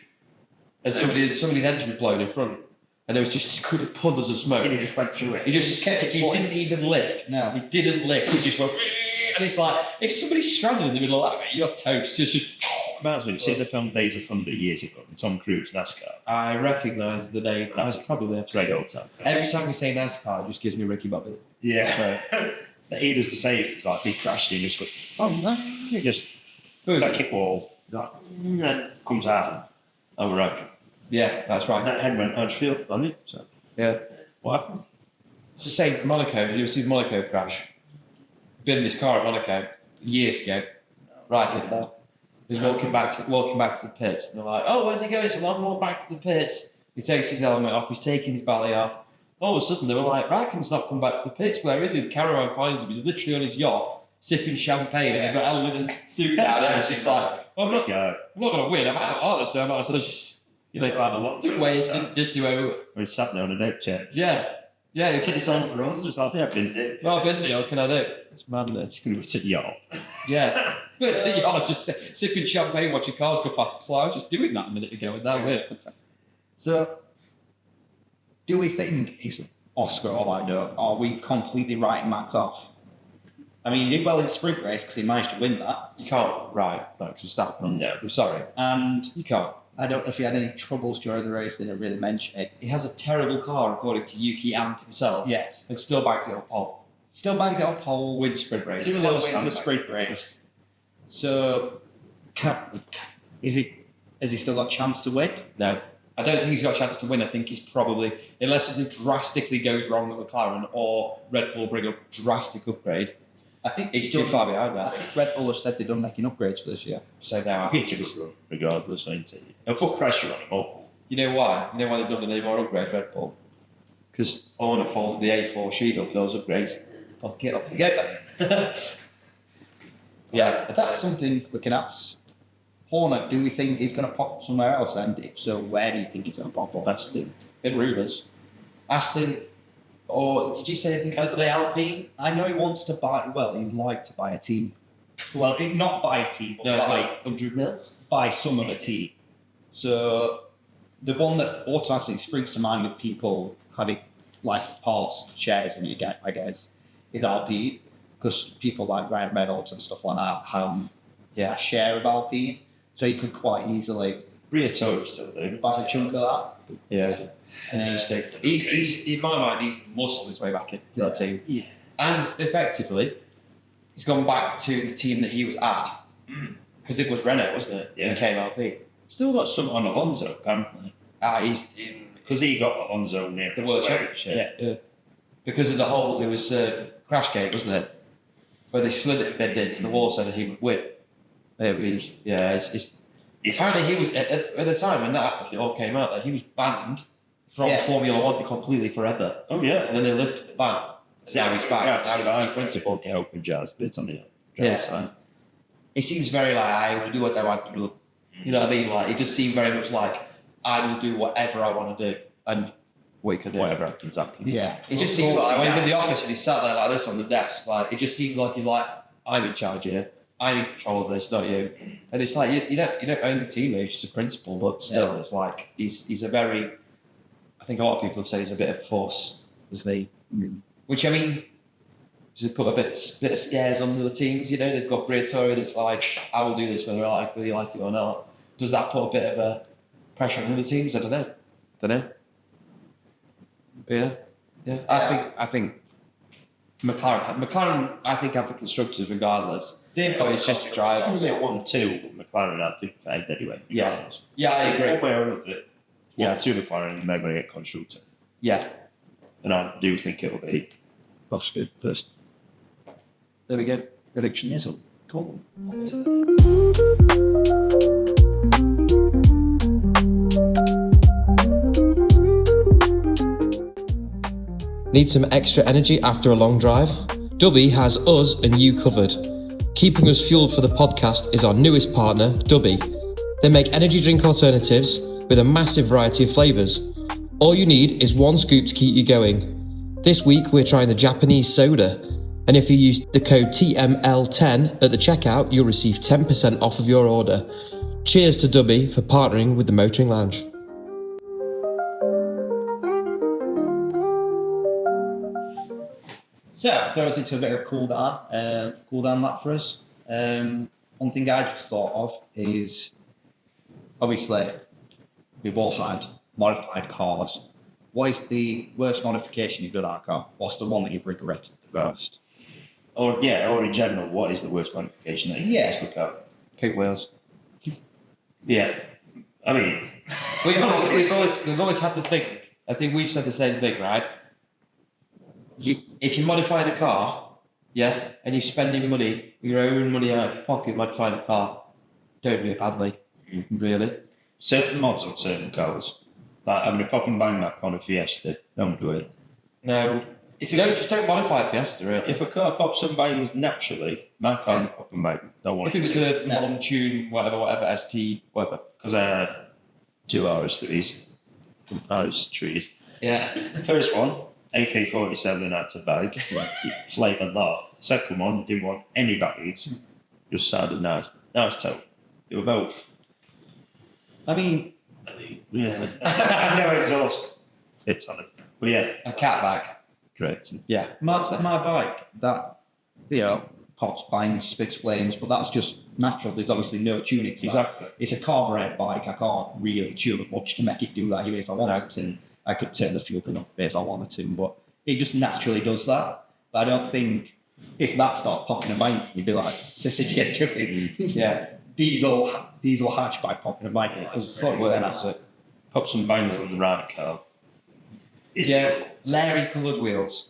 And somebody's engine blowed in front, and there was just puddles of smoke. And he just went through it. He just kept it he flying. didn't even lift. No. He didn't lift. He just went, and it's like, if somebody's stranded in the middle of that, mate, you're toast. It's just. Reminds me, you see the film Days of Thunder years ago, Tom Cruise, NASCAR. I recognise the name. That's probably the Great old time. Every time we say NASCAR, it just gives me Ricky Bobby. Yeah. But he does the same. It's like he crashed and he just goes, oh no. He just Boom. it's like kick wall. Like, and comes out. Oh, right. Yeah, that's right. That head went Edgefield on it. So, Yeah. what happened? It's the same Monaco. Did you ever see the Monaco crash? Been in this car at Monaco years ago. Right there. He's walking back to the pits. And they're like, oh, where's he going? So I'm walking back to the pits. He takes his helmet off. He's taking his ballet off. All of a sudden, they were like, Racken's not come back to the pits. Where is he? The caravan finds him. He's literally on his yacht, sipping champagne, and he's got helmet and suit down. And it's just like, I'm not going to win. I'm out of honest, so I might as well just, wait, didn't do over. Or he sat there on a deck chair. Yeah, The kid is on for us. Just like, yeah, I've been there. well, I've been there, what can I do? It's madness. It's going to be to yacht. Yeah. But it's a yacht, just sipping champagne, watching cars go past. It's like, I was just doing that a minute ago, and that way. So, do we think it's Oscar or Lando? Are we completely writing Max off? I mean, he did well in the sprint race because he managed to win that. You can't, right? No, because that. No. I'm sorry. And You can't. I don't know if he had any troubles during the race. They didn't really mention it. He has a terrible car, according to Yuki and himself. Yes. And still bags it on pole. Still bangs it on pole. Wins sprint race. He was Still on wins the sandbag. sprint race. So, has he still got a chance to win? No. I don't think he's got a chance to win. I think he's probably, unless something drastically goes wrong with McLaren or Red Bull bring a drastic upgrade, I think he's too far behind I that. think Red Bull have said they're done making upgrades for this year. So now I It's think a good run, regardless, ain't it? They'll put pressure on him all. you know why? You know why they've done any more upgrades, Red Bull? Because I want to fold the A4 sheet up those upgrades. Off you go. Yeah, That's something we can ask. Horner, do we think he's going to pop somewhere else? And if so, where do you think he's going to pop up? That's the in rumours. Aston, or did you say anything about the Alpine? I know he wants to buy, well, he'd like to buy a team. Well, not buy a team, but No, it's buy, like 100 mil. buy some of a team. So, the one that automatically springs to mind with people having like parts, shares in it, I guess, is Alpine. Because people like Ryan Reynolds and stuff like that have a share of Alpine. So he could quite easily Briatore still there. buy a chunk of that. Yeah. Interesting. He's in my mind, he's muscled his way back into that team. Yeah. And effectively, he's gone back to the team that he was at. Because it was Renault, wasn't it? Yeah. He came Alpine. Still got some on Alonso, apparently. He's in Because he got Alonso near the World Championship. Yeah. Because of the whole, there was crash gate, wasn't it? Where they slid it bend into the wall so that he would win. It's apparently he was at the time when that happened, it all came out that he was banned from Formula One completely forever. Oh, yeah. And then they lifted the ban. So now he's back. Now he's the team principal. Yeah, open jazz bits on it. Yeah. It seems very like I will do what I want to do. You know what I mean? Like it just seemed very much like I will do whatever I want to do and what he can do. Whatever happens, happens. Yeah. It just seems like when he's in the office and he's sat there like this on the desk, like it just seems like he's like, I'm in charge here. I'm in control of this, not you. And it's like you don't own the team, he's just a principal, but still it's like he's a very I think a lot of people have said he's a bit of a force, isn't he? Which I mean does it put a bit of scares on the teams, you know, they've got Briatore that's like, I will do this whether you like it or not. Does that put a bit of a pressure on the teams? I don't know. Yeah. I think McLaren. I think have the constructors regardless. They've got It's just a drive. It's going to be 1-2 McLaren, I think, anyway. Yeah, I agree. One way or another. Yeah, 2 McLaren, they're going to get constructor. Yeah, And I do think it'll be Roscoe first. there we go. Prediction is cool. Need some extra energy after a long drive? Dubby has us and you covered. Keeping us fueled for the podcast is our newest partner, Dubby. They make energy drink alternatives with a massive variety of flavours. All you need is 1 scoop to keep you going. This week we're trying the Japanese soda, and if you use the code TML10 at the checkout, you'll receive 10% off of your order. Cheers to Dubby for partnering with the Motoring Lounge. So, throws into a bit of cool down lap for us. One thing I just thought of is, obviously, we've all had modified cars. What is the worst modification you've done on a car? What's the one that you've regretted the most? or in general, what is the worst modification that you can just look at? Pink wheels. Yeah. I mean, We've always had to think. I think we've said the same thing, right? If you modify the car, and you're spending money, your own money out of your pocket, modifying the car, don't do it badly, really. certain mods on certain cars, like having a pop and bang map on a Fiesta, don't do it. No, if you don't modify a Fiesta, really. If a car pops and bangs naturally, my car will pop and bang. Don't want If it was a modern tune, whatever, ST, whatever. because I had 2 RS3s, trees. Yeah. First one, AK-47 out of bag, flavoured that. Second one, didn't want any batteries, just sounded nice toe. They were both. I mean, Yeah. No exhaust. It's on it. But yeah, A catback. correct. Yeah. my bike, that pops, bangs, spits flames, but that's just natural. There's obviously no tuning to that. Exactly. It's a carbureted bike. I can't really tune it much to make it do that. Even if I wanted to, I could turn the fuel pin up if I wanted to, but it just naturally does that. But I don't think if that started popping a bike, you'd be like, sissy, tripping. Yeah. Diesel hatchback popping a bike. It's like that. Pop some bangers on the right car. Yeah, Larry coloured wheels.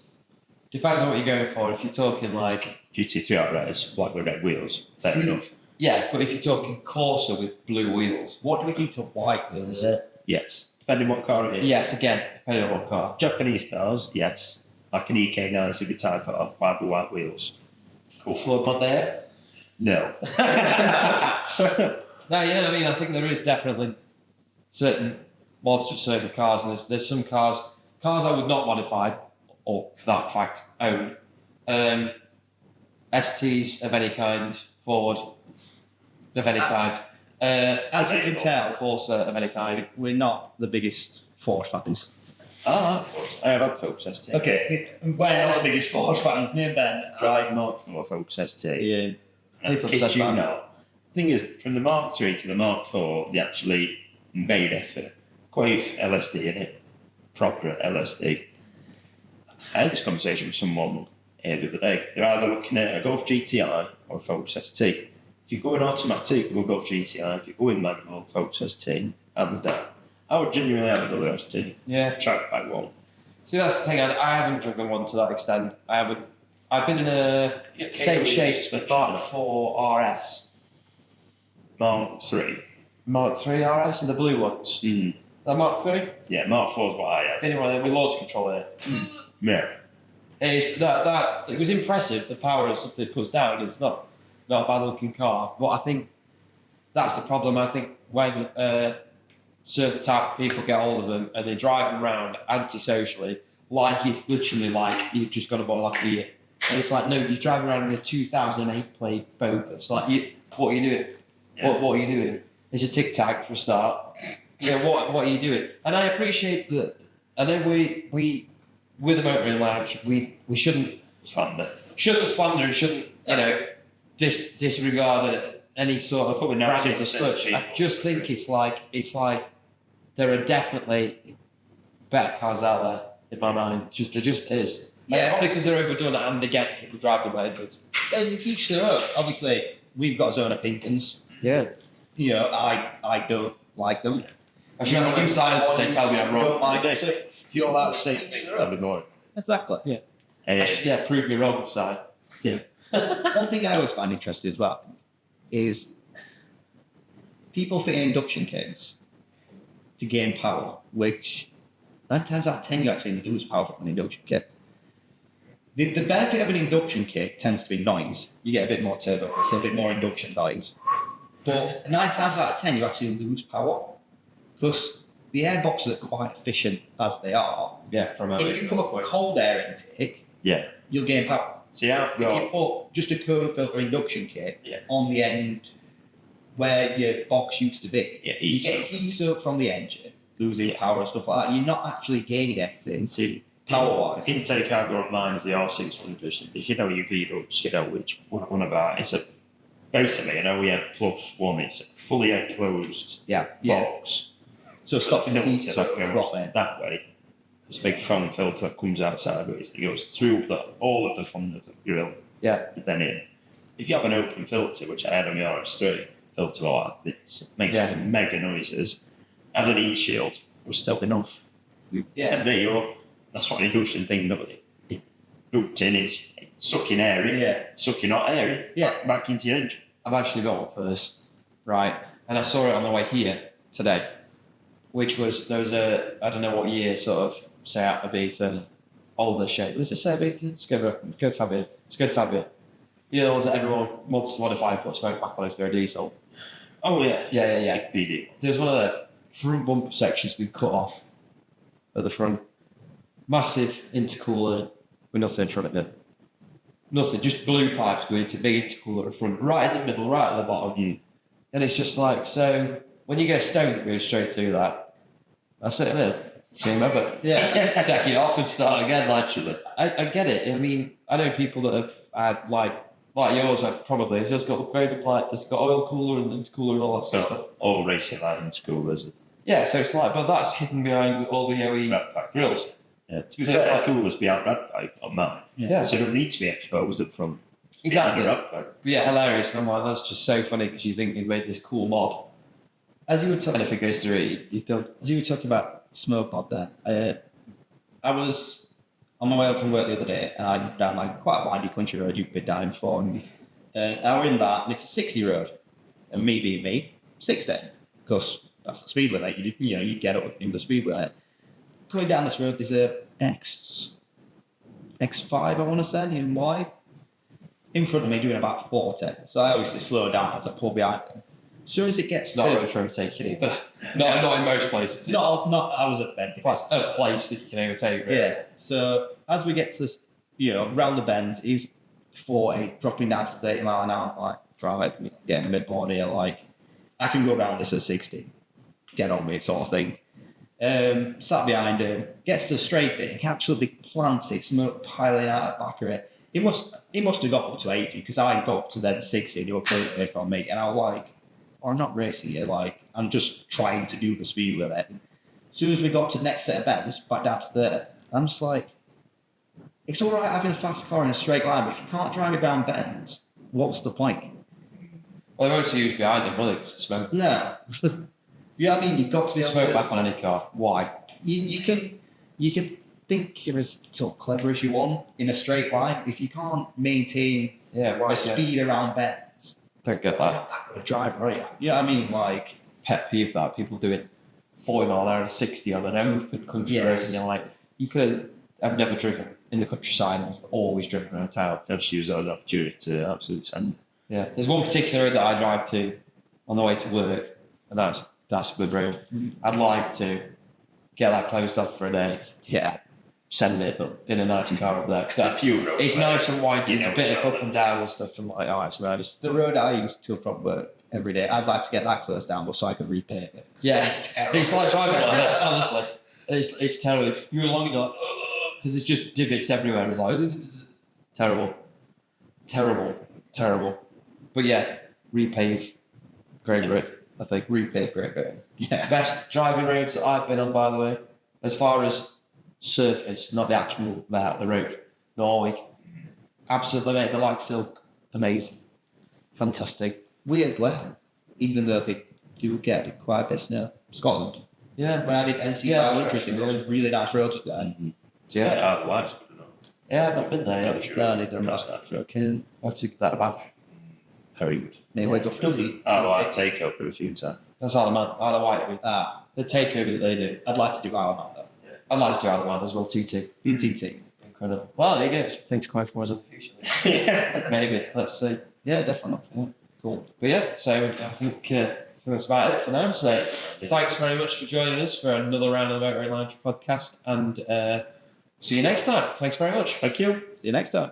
Depends on what you're going for. If you're talking like GT3 RS, black with red wheels, fair enough. yeah, but if you're talking Corsa with blue wheels, What do we think of white wheels? Yes. Depending what car it is. yes, again, depending on what car. Japanese cars, yes. Like an EK90 type car, white with white wheels. Cool. Flood mod there. No. No, you know what I mean. I think there is definitely certain mods for certain cars, and there's some cars I would not modify, or for that fact own. STs of any kind, Ford of any kind. As you can tell, Corsa of any kind. we're not the biggest Ford fans. I have had Focus ST. Okay, we're not the biggest Ford fans, me and Ben. Drive Mark 4 Focus ST. Yeah. People Kid said you that. not. Thing is, from the Mark 3 to the Mark 4, they actually made effort. Quite LSD in it. Proper LSD. I had this conversation with someone the other day. They're either looking at a Golf GTI or a Focus ST. If you go in automatic, we'll Golf GTI. If you go in manual, Focus ST. Hands down. I would genuinely have another ST. Yeah. Track by one. See, that's the thing. I haven't driven one to that extent. I haven't. I've been in a same shape with Mark 4 RS, Mark 3. Mark 3 RS, and the blue ones. Mm. That Mark 3. Yeah, Mark 4 is what I had. Anyway, with launch control in it. Yeah. It was impressive. The power and stuff it puts down. It's not a bad looking car, but I think that's the problem. I think when certain type of people get hold of them and they drive them around antisocially, like it's literally like you've just got to buy like a year. And it's like, no, you're driving around in a 2008 plate Focus. Like, what are you doing? Yeah. What are you doing? It's a tic tac for a start. Yeah, what are you doing? And I appreciate that. I know we with the motoring lounge, we shouldn't Slander. slander and shouldn't disregard any sort of Probably not brands as such. I just think it's like there are definitely better cars out there in my mind. There just is. Yeah. Probably because they're overdone and again people drive them ahead. If you show, obviously, we've got our own opinions. Yeah. You know, I don't like them. I should have a new sign to say, tell me I'm wrong. Don't like it. If you're allowed to say that'd be more. Exactly. Yeah, prove me wrong, sign. One thing I always find interesting as well is people fit induction kits to gain power, which 9 times out of 10 you actually lose power from an induction kit. The benefit of an induction kit tends to be noise. You get a bit more turbo, so a bit more induction noise. But 9 times out of 10 you actually lose power because the airboxes are quite efficient as they are. Yeah, from If you come up with cold air intake, Yeah. you'll gain power. See, I've If you got. put just a cone filter induction kit Yeah. on the end where your box used to be, Yeah, you easy. get heat up from the engine, losing power and stuff like that. You're not actually gaining anything See, power-wise. intake I've got of mine is the R600. If you know your V-Dubs, you know which one about. It's basically an OEM plus one. It's a fully enclosed Yeah. box. So stopping the heat Filter up that goes from it. that way. This big foam filter that comes out sideways. It goes through all of the front of the grill. Yeah. Then in. If you have an open filter, which I had on the RS3, filter like this, makes Yeah. mega noises. As an heat shield was still enough. Yeah. And there you go. That's what an induction thing does. It hooked in, it's sucking air in, Yeah. sucking hot air in, Yeah. back into your engine. I've actually got one for this, right? And I saw it on the way here today, which was there was I don't know what year, sort of Seat Ibiza, older shape. Was it Seat Ibiza? It's good Fabia. It's good Fabia. You know, the ones that everyone wants to modify and put smoke back on if they're a diesel. Oh yeah. Yeah. BD. There's one of the front bumper sections been cut off at the front. Massive intercooler with nothing in front of it. Nothing, just blue pipes going into big intercooler at the front, right in the middle, right at the bottom. Mm. And it's just like, so when you get stoned, it goes straight through that. That's it, isn't it? Game over. Yeah, take it off and start again. Actually, I get it. I mean, I know people that have had like yours. Probably it's just got upgraded. Like it's got oil cooler and intercooler and all that sort of stuff. All racing lines, coolers. Yeah, so it's like, but that's hidden behind all the OE Red pack grills. Yeah, to be So it's fair, like- coolers behind red pipe on that. Yeah. So they don't need to be exposed up front. Exactly. Behind the red pipe. Yeah, hilarious. And I'm like, that's just so funny because you think you've made this cool mod, As you were and talking, if it goes through, you don't. as you were talking about smoke pod there, I was on my way up from work the other day, and I down like quite a windy country road you've been down before, and I were in that, and it's a 60 road, and me being me, 60, because that's the speed limit. You get up in the speed limit. Going down this road, there's a X5, I want to say, in Y, in front of me doing about 40. So I obviously slow down as I pull behind him. As soon as it gets It's not to... a road for overtaking either. Not in most places. It's Not, I was at bend. quite a place that you can overtake. Really. Yeah. So as we get to this, round the bend, he's 40, dropping down to 30 mile an hour. Like, drive it, getting mid-board here. Like, I can go around this at 60. Get on me, sort of thing. Sat behind him, gets to the straight bit, he absolutely plants it, smoke piling out the back of it. He must have got up to 80 because I got up to then 60 and he was clear away from me. And I was like, I'm not racing here, like, I'm just trying to do the speed limit. As soon as we got to the next set of bends, back down to 30, I'm just like, it's all right having a fast car in a straight line, but if you can't drive it down bends, what's the point? Well, they won't see who's behind him, will they? Because it's smoke. No. You know what I mean? You've got to be able Smoke to... back on any car. Why? You can think you're as sort of clever as you want in a straight line. If you can't maintain Yeah, a speed around bends, Don't get you're that. not that good a driver, are you? You know what I mean? Like, Pet peeve that people doing 40 mile an hour and 60 on an open country Yes. road, and you're like, I've never driven in the countryside. I've always driven around town. Just use that as an opportunity to absolutely send. Yeah, there's one particular road that I drive to on the way to work, and that's a good road. I'd like to get that closed off for a day. yeah. Send it up in a nice car up there because it's nice and wide. It's a bit of up and down and stuff, and like, oh, it's nice. The road I use to and from work every day, I'd like to get that closed down, but so I could repave it. Yeah, It's terrible. it's like driving like that. Honestly, it's terrible. You're along and you're like, because it's just divots everywhere. It's like terrible. But yeah, repave, great road. I think repave, great road. Yeah. Best driving roads that I've been on, by the way, as far as surface, not the actual the road. Norway, absolutely, mate. The like silk, amazing, fantastic. Weirdly, even though they do get quite a bit of snow, Scotland. Yeah, When I did NC Yeah, 500, that's it was really nice roads up there. yeah, Otherwise, yeah. I've not been there yet. sure. No, neither am I. Okay. I have to give that a bash. very good. Maybe go for it. I take over a few times. That's Isle of White routes. The takeover that they do. I'd like to do Isle of Man though. I'd like to do Isle of Man as well. TT, TT. incredible. Well, there you go. Things quite for us in the future. Maybe. Let's see. Yeah, definitely. Yeah. Cool. But yeah, so I think that's about it for now. So thanks very much for joining us for another round of the Motoring Lounge podcast, and see you next time. Thanks very much. Thank you. See you next time.